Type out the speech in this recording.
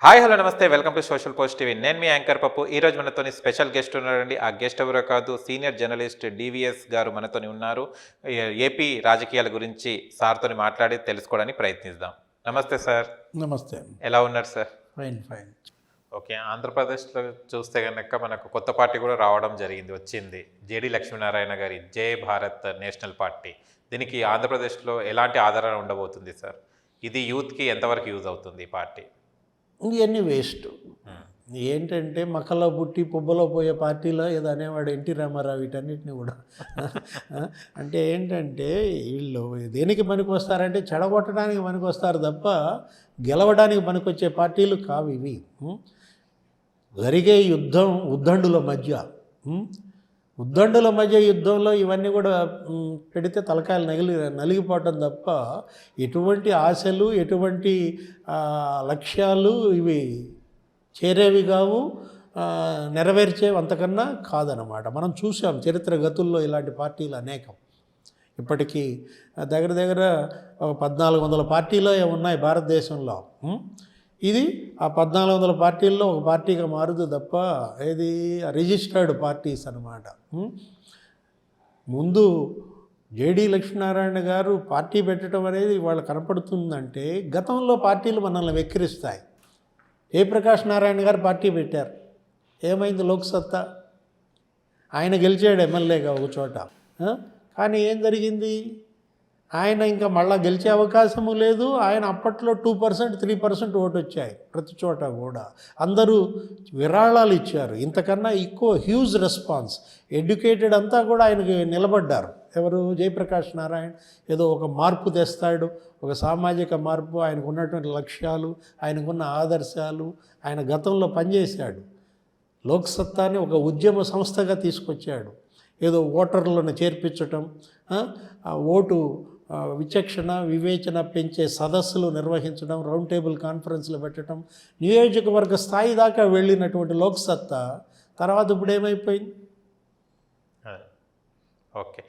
Hi hello నమస్తే welcome to social post TV. నేను మీ anchor పప్పు. ఈరోజు మనతోని స్పెషల్ గెస్ట్ ఉన్నారండి. ఆ గెస్ట్ ఎవరో కాదు, సీనియర్ జర్నలిస్ట్ డివిఎస్ గారు మనతోని ఉన్నారు. ఏపీ రాజకీయాల గురించి సార్తోని మాట్లాడి తెలుసుకోవడానికి ప్రయత్నిద్దాం. నమస్తే సార్. నమస్తే. ఎలా ఉన్నారు సార్? Fine fine. ఓకే, ఆంధ్రప్రదేశ్లో చూస్తే కనుక మనకు కొత్త పార్టీ కూడా రావడం వచ్చింది. జేడి లక్ష్మీనారాయణ గారి జై భారత్ నేషనల్ పార్టీ. దీనికి ఆంధ్రప్రదేశ్లో ఎలాంటి ఆదరణ ఉండబోతుంది సార్? ఇది యూత్కి ఎంతవరకు యూజ్ అవుతుంది ఈ పార్టీ? ఇవన్నీ వేస్ట్. ఏంటంటే మక్కలో పుట్టి పుబ్బలో పోయే పార్టీలో ఏదో అనేవాడు ఎన్టీ రామారావు వీటన్నిటిని కూడా. అంటే ఏంటంటే వీళ్ళు దేనికి పనికి వస్తారంటే చెడగొట్టడానికి పనికి వస్తారు తప్ప గెలవడానికి పనికొచ్చే పార్టీలు కావు ఇవి. జరిగే యుద్ధం ఉద్దండుల మధ్య యుద్ధంలో ఇవన్నీ కూడా పెడితే తలకాయలు నలిగిపోవటం తప్ప ఎటువంటి ఆశలు ఎటువంటి లక్ష్యాలు ఇవి చేరేవి కావు, నెరవేర్చేవి అంతకన్నా కాదనమాట. మనం చూసాం చరిత్ర గతుల్లో ఇలాంటి పార్టీలు అనేకం. ఇప్పటికీ దగ్గర 1400 పార్టీలో ఉన్నాయి భారతదేశంలో. ఇది ఆ 1400 పార్టీల్లో ఒక పార్టీగా మారుదు తప్ప ఇది రిజిస్టర్డ్ పార్టీస్ అన్నమాట. ముందు జేడి లక్ష్మీనారాయణ గారు పార్టీ పెట్టడం అనేది వాళ్ళు కనపడుతుందంటే గతంలో పార్టీలు మనల్ని వెక్కిరిస్తాయి. జయప్రకాష్ నారాయణ గారు పార్టీ పెట్టారు, ఏమైంది? లోక్సత్తా ఆయన గెలిచాడు ఎమ్మెల్యేగా ఒక చోట. కానీ ఏం జరిగింది? ఆయన ఇంకా మళ్ళా గెలిచే అవకాశము లేదు. ఆయన అప్పట్లో 2%, 3% ఓటు వచ్చాయి ప్రతి చోట కూడా. అందరూ విరాళాలు ఇచ్చారు. ఇంతకన్నా ఎక్కువ హ్యూజ్ రెస్పాన్స్. ఎడ్యుకేటెడ్ అంతా కూడా ఆయనకి నిలబడ్డారు. ఎవరు? జయప్రకాష్ నారాయణ ఏదో ఒక మార్పు తెస్తాడు, ఒక సామాజిక మార్పు, ఆయనకు ఉన్నటువంటి లక్ష్యాలు, ఆయనకున్న ఆదర్శాలు, ఆయన గతంలో పనిచేశాడు. లోక్సత్తాని ఒక ఉద్యమ సంస్థగా తీసుకొచ్చాడు. ఏదో ఓటర్లను చేర్పించటం, ఆ ఓటు విచక్షణ వివేచన పెంచే సదస్సులు నిర్వహించడం, రౌండ్ టేబుల్ కాన్ఫరెన్స్లు పెట్టడం, నియోజకవర్గ స్థాయి దాకా వెళ్ళినటువంటి లోక్సత్తా తర్వాత ఇప్పుడు ఏమైపోయింది? ఓకే,